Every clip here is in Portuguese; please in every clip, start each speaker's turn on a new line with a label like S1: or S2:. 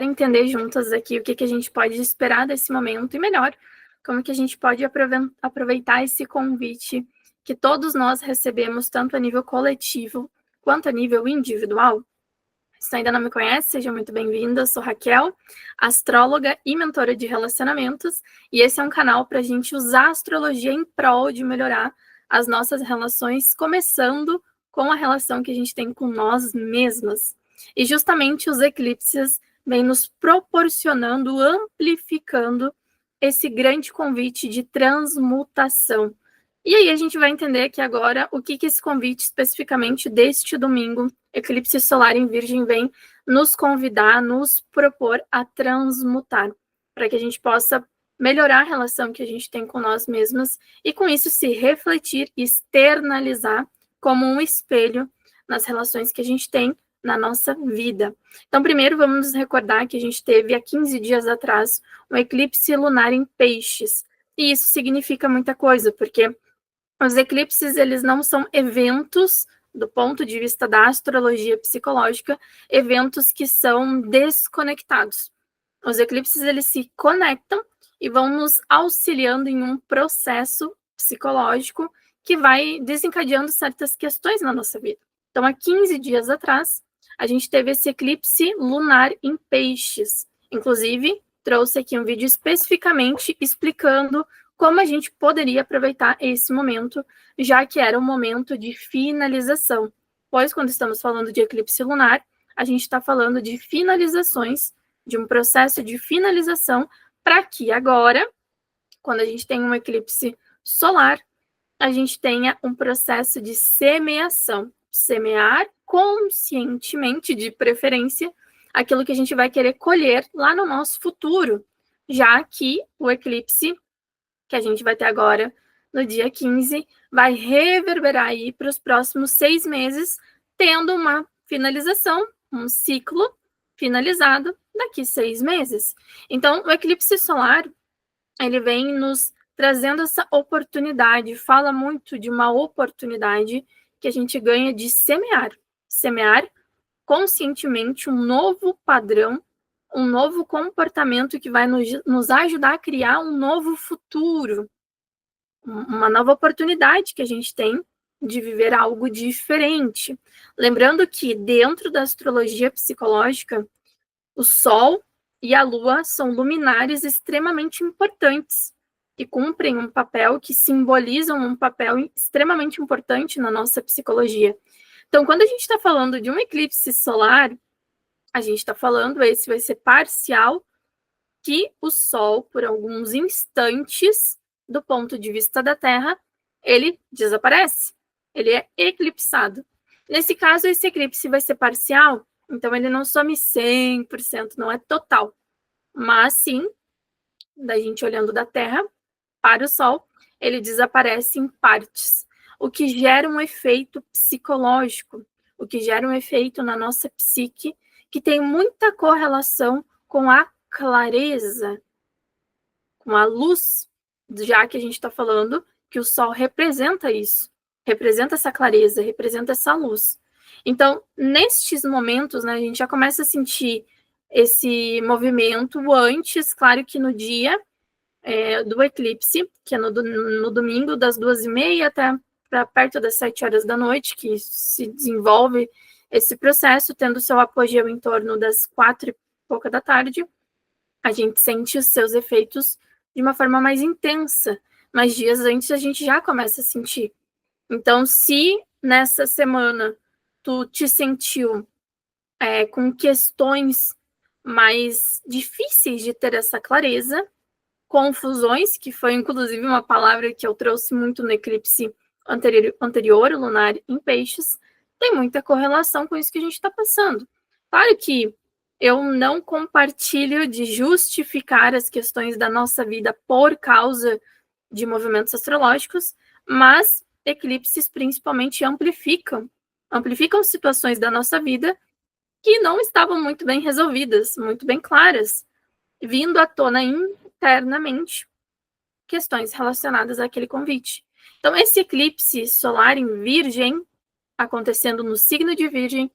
S1: entender juntas aqui o que a gente pode esperar desse momento e melhor, como que a gente pode aproveitar esse convite que todos nós recebemos, tanto a nível coletivo quanto a nível individual. Se ainda não me conhece, seja muito bem-vinda. Eu sou Raquel, astróloga e mentora de relacionamentos, e esse é um canal para a gente usar a astrologia em prol de melhorar as nossas relações, começando com a relação que a gente tem com nós mesmas. E justamente os eclipses vêm nos proporcionando, amplificando esse grande convite de transmutação. E aí a gente vai entender aqui agora o que esse convite especificamente deste domingo, eclipse solar em Virgem, vem nos convidar, nos propor a transmutar, para que a gente possa melhorar a relação que a gente tem com nós mesmas e com isso se refletir e externalizar como um espelho nas relações que a gente tem na nossa vida. Então, primeiro vamos nos recordar que a gente teve há 15 dias atrás um eclipse lunar em Peixes, e isso significa muita coisa, porque os eclipses, eles não são eventos, do ponto de vista da astrologia psicológica, eventos que são desconectados. Os eclipses, eles se conectam e vão nos auxiliando em um processo psicológico que vai desencadeando certas questões na nossa vida. Então, há 15 dias atrás, a gente teve esse eclipse lunar em Peixes. Inclusive, trouxe aqui um vídeo especificamente explicando como a gente poderia aproveitar esse momento, já que era um momento de finalização. Pois, quando estamos falando de eclipse lunar, a gente está falando de finalizações, de um processo de finalização, para que agora, quando a gente tem um eclipse solar, a gente tenha um processo de semeação. Semear conscientemente, de preferência, aquilo que a gente vai querer colher lá no nosso futuro, já que o eclipse que a gente vai ter agora no dia 15, vai reverberar aí para os próximos 6 meses, tendo uma finalização, um ciclo finalizado daqui 6 meses. Então, o eclipse solar, ele vem nos trazendo essa oportunidade, fala muito de uma oportunidade que a gente ganha de semear conscientemente um novo padrão, um novo comportamento que vai nos ajudar a criar um novo futuro, uma nova oportunidade que a gente tem de viver algo diferente. Lembrando que dentro da astrologia psicológica, o Sol e a Lua são luminares extremamente importantes e cumprem um papel que simbolizam um papel extremamente importante na nossa psicologia. Então, quando a gente está falando de um eclipse solar, a gente está falando, esse vai ser parcial, que o Sol, por alguns instantes, do ponto de vista da Terra, ele desaparece, ele é eclipsado. Nesse caso, esse eclipse vai ser parcial, então ele não some 100%, não é total, mas sim, da gente olhando da Terra para o Sol, ele desaparece em partes, o que gera um efeito psicológico, o que gera um efeito na nossa psique, que tem muita correlação com a clareza, com a luz, já que a gente está falando que o Sol representa isso, representa essa clareza, representa essa luz. Então, nestes momentos, né, a gente já começa a sentir esse movimento antes, claro que no dia do eclipse, que é no domingo, das 2h30 até para perto das 7 horas da noite, que se desenvolve esse processo, tendo seu apogeu em torno das 4 e pouca da tarde, a gente sente os seus efeitos de uma forma mais intensa, mas dias antes a gente já começa a sentir. Então, se nessa semana tu te sentiu com questões mais difíceis de ter essa clareza, confusões, que foi inclusive uma palavra que eu trouxe muito no eclipse anterior, lunar em Peixes, tem muita correlação com isso que a gente está passando. Claro que eu não compartilho de justificar as questões da nossa vida por causa de movimentos astrológicos, mas eclipses principalmente amplificam situações da nossa vida que não estavam muito bem resolvidas, muito bem claras, vindo à tona internamente questões relacionadas àquele convite. Então, esse eclipse solar em Virgem, acontecendo no signo de Virgem,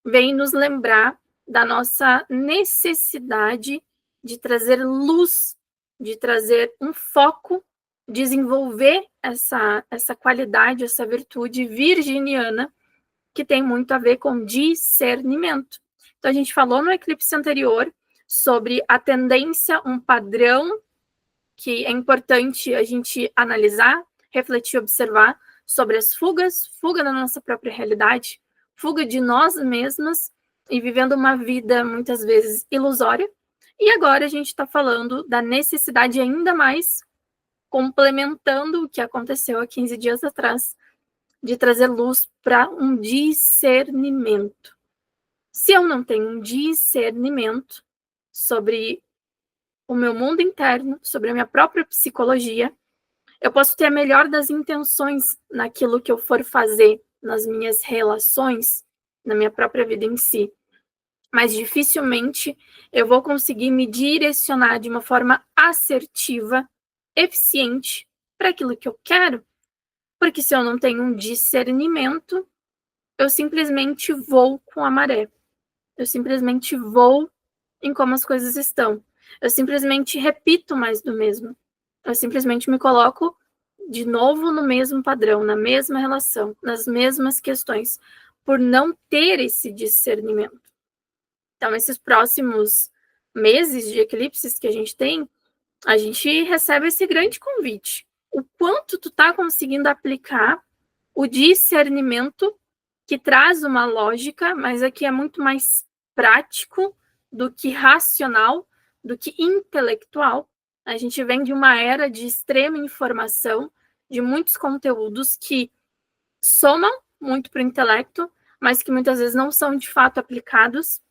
S1: vem nos lembrar da nossa necessidade de trazer luz, de trazer um foco, desenvolver essa qualidade, essa virtude virginiana, que tem muito a ver com discernimento. Então, a gente falou no eclipse anterior sobre a tendência, um padrão que é importante a gente analisar, refletir, observar sobre as fugas, fuga da nossa própria realidade, fuga de nós mesmas e vivendo uma vida muitas vezes ilusória. E agora a gente está falando da necessidade ainda mais, complementando o que aconteceu há 15 dias atrás, de trazer luz para um discernimento. Se eu não tenho um discernimento sobre o meu mundo interno, sobre a minha própria psicologia, eu posso ter a melhor das intenções naquilo que eu for fazer, nas minhas relações, na minha própria vida em si. Mas dificilmente eu vou conseguir me direcionar de uma forma assertiva, eficiente, para aquilo que eu quero. Porque se eu não tenho um discernimento, eu simplesmente vou com a maré. Eu simplesmente vou em como as coisas estão. Eu simplesmente repito mais do mesmo. Eu simplesmente me coloco de novo no mesmo padrão, na mesma relação, nas mesmas questões, por não ter esse discernimento. Então, esses próximos meses de eclipses que a gente recebe esse grande convite. O quanto tu tá conseguindo aplicar o discernimento que traz uma lógica, mas aqui é muito mais prático do que racional, do que intelectual. A gente vem de uma era de extrema informação, de muitos conteúdos que somam muito para o intelecto, mas que muitas vezes não são de fato aplicados,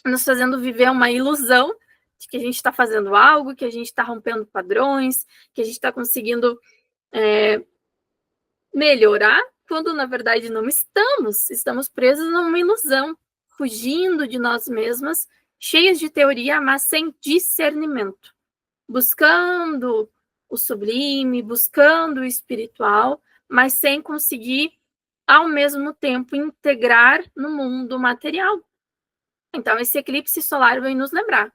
S1: nos fazendo viver uma ilusão de que a gente está fazendo algo, que a gente está rompendo padrões, que a gente está conseguindo melhorar, quando na verdade não estamos. Estamos presos numa ilusão, fugindo de nós mesmas, cheias de teoria, mas sem discernimento, buscando o sublime, buscando o espiritual, mas sem conseguir, ao mesmo tempo, integrar no mundo material. Então, esse eclipse solar vem nos lembrar.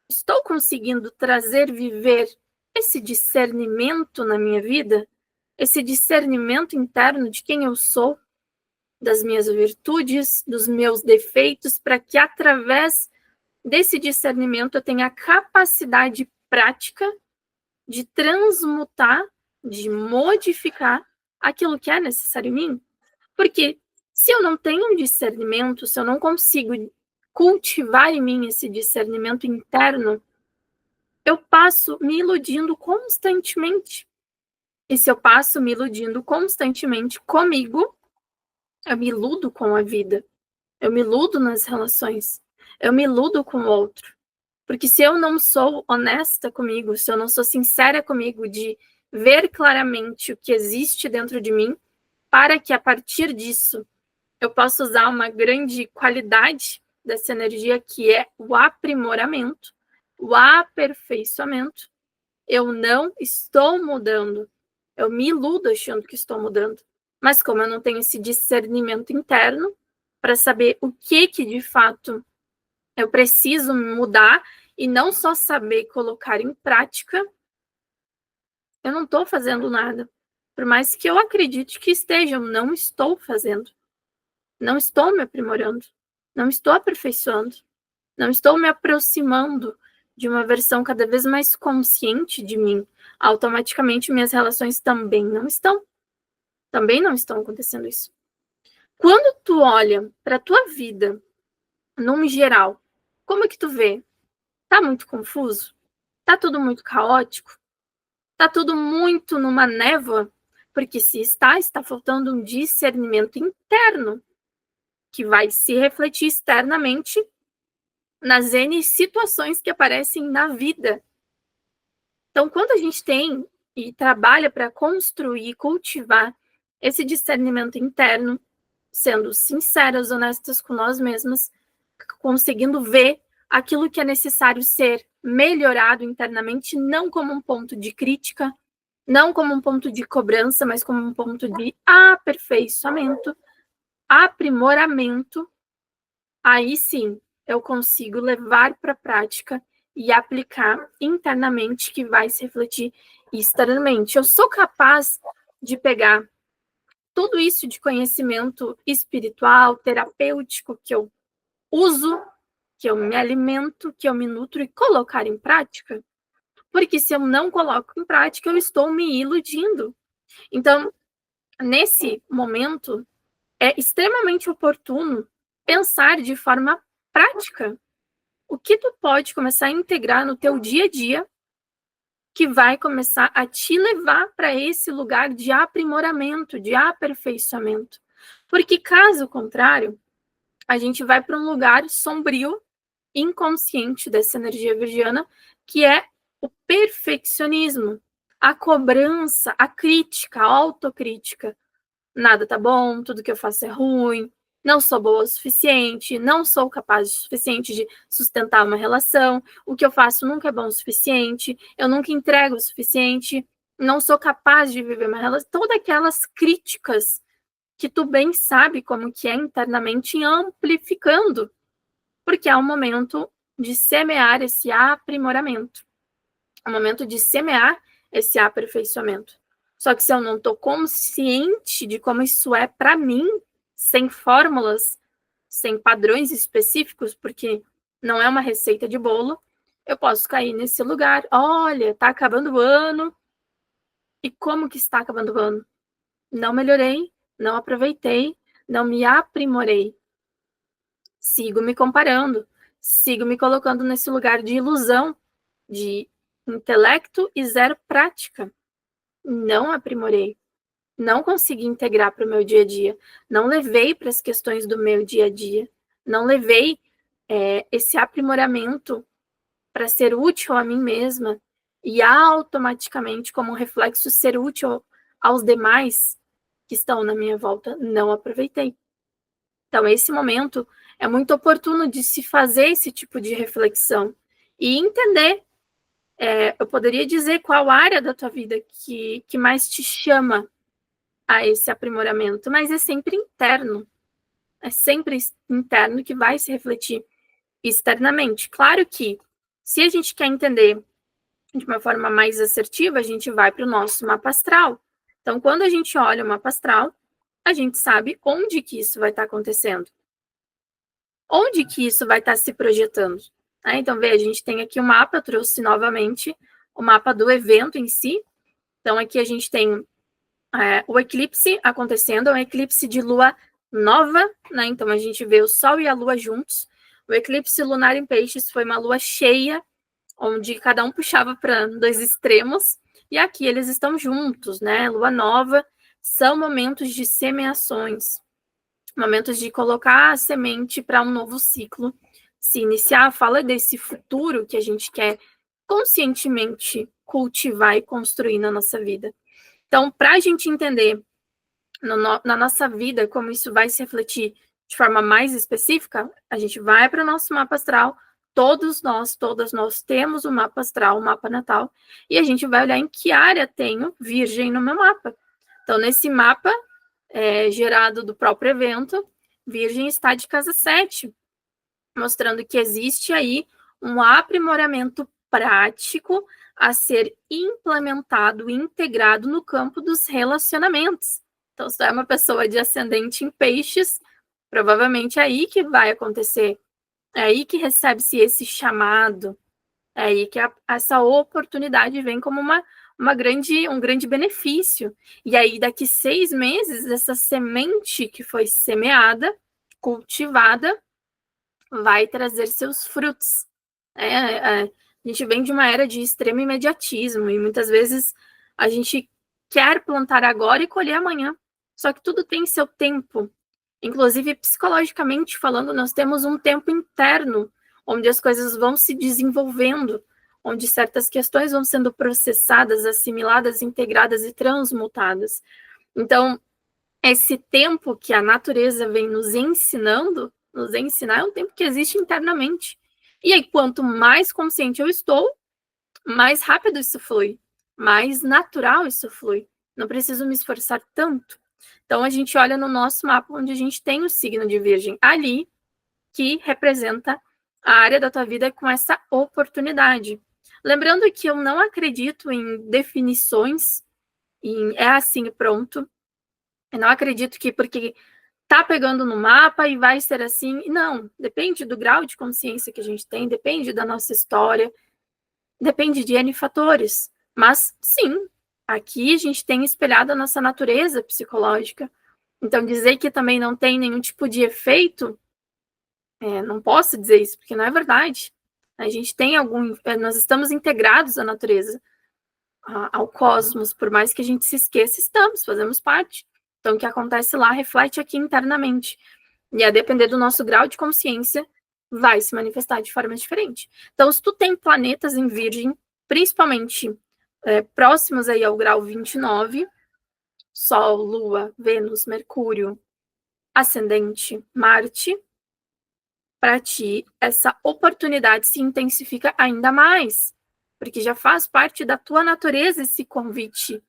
S1: Estou conseguindo trazer, viver esse discernimento na minha vida? Esse discernimento interno de quem eu sou, das minhas virtudes, dos meus defeitos, para que através desse discernimento eu tenha a capacidade prática de transmutar, de modificar aquilo que é necessário em mim. Porque se eu não tenho um discernimento, se eu não consigo cultivar em mim esse discernimento interno, eu passo me iludindo constantemente. E se eu passo me iludindo constantemente comigo, eu me iludo com a vida. Eu me iludo nas relações. Eu me iludo com o outro. Porque se eu não sou honesta comigo, se eu não sou sincera comigo de ver claramente o que existe dentro de mim, para que a partir disso eu possa usar uma grande qualidade dessa energia, que é o aprimoramento, o aperfeiçoamento, eu não estou mudando. Eu me iludo achando que estou mudando. Mas como eu não tenho esse discernimento interno para saber o que de fato eu preciso mudar e não só saber colocar em prática, eu não estou fazendo nada. Por mais que eu acredite que esteja, eu não estou fazendo. Não estou me aprimorando. Não estou aperfeiçoando. Não estou me aproximando de uma versão cada vez mais consciente de mim. Automaticamente minhas relações também não estão. Também não estão acontecendo isso. Quando tu olha para a tua vida, num geral, como é que tu vê? Tá muito confuso? Tá tudo muito caótico? Tá tudo muito numa névoa? Porque se está faltando um discernimento interno que vai se refletir externamente nas N situações que aparecem na vida. Então, quando a gente tem e trabalha para construir, cultivar esse discernimento interno, sendo sinceras, honestas com nós mesmas, conseguindo ver aquilo que é necessário ser melhorado internamente, não como um ponto de crítica, não como um ponto de cobrança, mas como um ponto de aperfeiçoamento, aprimoramento, aí sim eu consigo levar para a prática e aplicar internamente, que vai se refletir externamente. Eu sou capaz de pegar tudo isso de conhecimento espiritual, terapêutico, que eu uso, que eu me alimento, que eu me nutro, e colocar em prática? Porque se eu não coloco em prática, eu estou me iludindo. Então, nesse momento, é extremamente oportuno pensar de forma prática o que tu pode começar a integrar no teu dia a dia, que vai começar a te levar para esse lugar de aprimoramento, de aperfeiçoamento. Porque caso contrário, a gente vai para um lugar sombrio, inconsciente dessa energia virgiana, que é o perfeccionismo, a cobrança, a crítica, a autocrítica. Nada tá bom, tudo que eu faço é ruim, não sou boa o suficiente, não sou capaz o suficiente de sustentar uma relação, o que eu faço nunca é bom o suficiente, eu nunca entrego o suficiente, não sou capaz de viver uma relação. Todas aquelas críticas que tu bem sabe como que é internamente, amplificando, porque é um momento de semear esse aprimoramento, é um momento de semear esse aperfeiçoamento. Só que se eu não estou consciente de como isso é para mim, sem fórmulas, sem padrões específicos, porque não é uma receita de bolo, eu posso cair nesse lugar. Olha, está acabando o ano. E como que está acabando o ano? Não melhorei, não aproveitei, não me aprimorei. Sigo me comparando, sigo me colocando nesse lugar de ilusão, de intelecto e zero prática. Não aprimorei, não consegui integrar para o meu dia a dia, não levei para as questões do meu dia a dia, não levei esse aprimoramento para ser útil a mim mesma e automaticamente, como reflexo, ser útil aos demais que estão na minha volta. Não aproveitei. Então, esse momento é muito oportuno de se fazer esse tipo de reflexão e entender. Eu poderia dizer qual área da tua vida que mais te chama a esse aprimoramento, mas é sempre interno. É sempre interno que vai se refletir externamente. Claro que, se a gente quer entender de uma forma mais assertiva, a gente vai para o nosso mapa astral. Então, quando a gente olha o mapa astral, a gente sabe onde que isso vai estar acontecendo. Onde que isso vai estar se projetando. Então, veja, a gente tem aqui o mapa, eu trouxe novamente o mapa do evento em si. Então, aqui a gente tem o eclipse acontecendo, é um eclipse de lua nova, né? Então, a gente vê o Sol e a Lua juntos. O eclipse lunar em Peixes foi uma lua cheia, onde cada um puxava para dois extremos, e aqui eles estão juntos, né? Lua nova são momentos de semeações, momentos de colocar a semente para um novo ciclo se iniciar. Fala desse futuro que a gente quer conscientemente cultivar e construir na nossa vida. Então, para a gente entender na nossa vida como isso vai se refletir de forma mais específica, a gente vai para o nosso mapa astral. Todas nós temos o mapa astral, o mapa natal, e a gente vai olhar em que área tenho Virgem no meu mapa. Então, nesse mapa gerado do próprio evento, Virgem está de casa 7, mostrando que existe aí um aprimoramento prático a ser implementado e integrado no campo dos relacionamentos. Então, se tu é uma pessoa de ascendente em Peixes, provavelmente é aí que vai acontecer. É aí que recebe-se esse chamado. É aí que essa oportunidade vem como um grande benefício. E aí, daqui 6 meses, essa semente que foi semeada, cultivada, vai trazer seus frutos. A gente vem de uma era de extremo imediatismo e muitas vezes a gente quer plantar agora e colher amanhã. Só que tudo tem seu tempo. Inclusive, psicologicamente falando, nós temos um tempo interno onde as coisas vão se desenvolvendo, onde certas questões vão sendo processadas, assimiladas, integradas e transmutadas. Então, esse tempo que a natureza vem nos ensinar, é um tempo que existe internamente. E aí, quanto mais consciente eu estou, mais rápido isso flui, mais natural isso flui. Não preciso me esforçar tanto. Então, a gente olha no nosso mapa onde a gente tem o signo de Virgem. Ali, que representa a área da tua vida com essa oportunidade. Lembrando que eu não acredito em definições, em é assim e pronto. Eu não acredito que porque tá pegando no mapa e vai ser assim. Não, depende do grau de consciência que a gente tem, depende da nossa história, depende de N fatores. Mas, sim, aqui a gente tem espelhado a nossa natureza psicológica. Então, dizer que também não tem nenhum tipo de efeito, não posso dizer isso, porque não é verdade. A gente tem nós estamos integrados à natureza, ao cosmos, por mais que a gente se esqueça, fazemos parte. Então, o que acontece lá reflete aqui internamente. E a depender do nosso grau de consciência, vai se manifestar de forma diferente. Então, se tu tem planetas em Virgem, principalmente próximos aí ao grau 29, Sol, Lua, Vênus, Mercúrio, Ascendente, Marte, para ti, essa oportunidade se intensifica ainda mais, porque já faz parte da tua natureza esse convite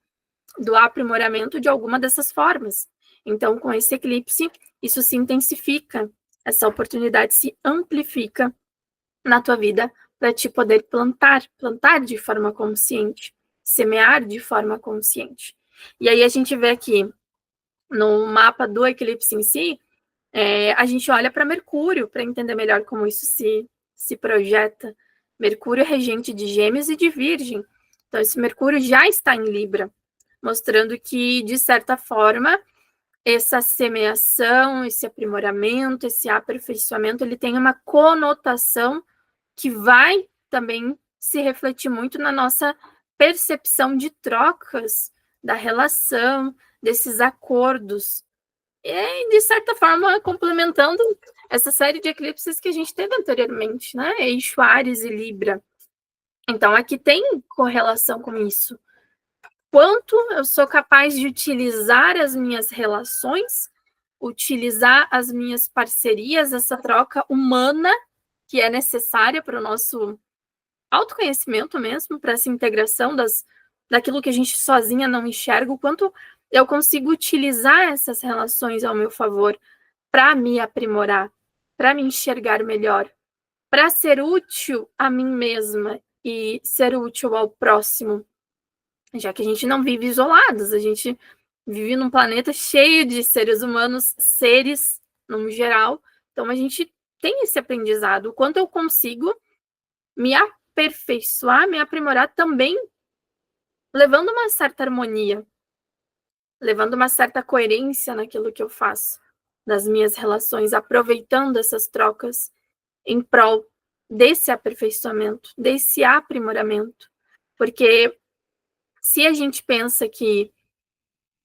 S1: do aprimoramento de alguma dessas formas. Então, com esse eclipse, isso se intensifica, essa oportunidade se amplifica na tua vida para te poder plantar de forma consciente, semear de forma consciente. E aí a gente vê aqui no mapa do eclipse em si, a gente olha para Mercúrio para entender melhor como isso se projeta. Mercúrio é regente de Gêmeos e de Virgem. Então, esse Mercúrio já está em Libra, mostrando que, de certa forma, essa semeação, esse aprimoramento, esse aperfeiçoamento, ele tem uma conotação que vai também se refletir muito na nossa percepção de trocas, da relação, desses acordos. E, de certa forma, complementando essa série de eclipses que a gente teve anteriormente, né? Eixo Áries e Libra. Então, aqui tem correlação com isso. Quanto eu sou capaz de utilizar as minhas relações, utilizar as minhas parcerias, essa troca humana que é necessária para o nosso autoconhecimento mesmo, para essa integração daquilo que a gente sozinha não enxerga, o quanto eu consigo utilizar essas relações ao meu favor para me aprimorar, para me enxergar melhor, para ser útil a mim mesma e ser útil ao próximo, já que a gente não vive isolados, a gente vive num planeta cheio de seres humanos, seres no geral, então a gente tem esse aprendizado, o quanto eu consigo me aperfeiçoar, me aprimorar também, levando uma certa harmonia, levando uma certa coerência naquilo que eu faço, nas minhas relações, aproveitando essas trocas em prol desse aperfeiçoamento, desse aprimoramento. Porque se a gente pensa que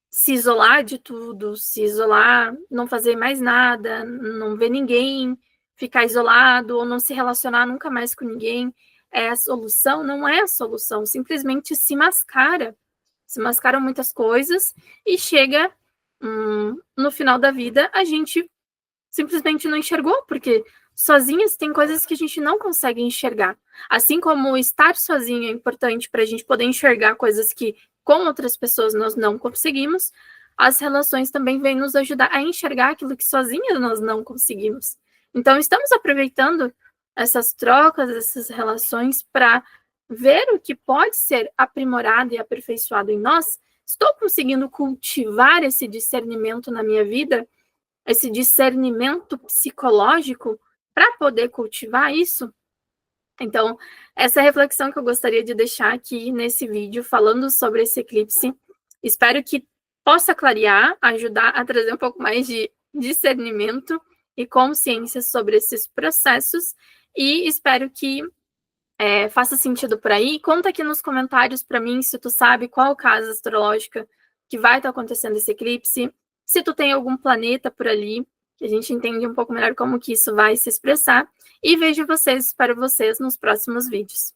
S1: se isolar de tudo, se isolar, não fazer mais nada, não ver ninguém, ficar isolado ou não se relacionar nunca mais com ninguém, é a solução, não é a solução, simplesmente se mascaram muitas coisas e chega no final da vida, a gente simplesmente não enxergou, porque sozinhas tem coisas que a gente não consegue enxergar. Assim como estar sozinho é importante para a gente poder enxergar coisas que com outras pessoas nós não conseguimos, as relações também vêm nos ajudar a enxergar aquilo que sozinhas nós não conseguimos. Então, estamos aproveitando essas trocas, essas relações para ver o que pode ser aprimorado e aperfeiçoado em nós. Estou conseguindo cultivar esse discernimento na minha vida, esse discernimento psicológico para poder cultivar isso? Então, essa é a reflexão que eu gostaria de deixar aqui nesse vídeo, falando sobre esse eclipse. Espero que possa clarear, ajudar a trazer um pouco mais de discernimento e consciência sobre esses processos, e espero que faça sentido por aí. Conta aqui nos comentários para mim se tu sabe qual casa astrológica que vai estar acontecendo esse eclipse, se tu tem algum planeta por ali, que a gente entende um pouco melhor como que isso vai se expressar. E vejo vocês, espero vocês nos próximos vídeos.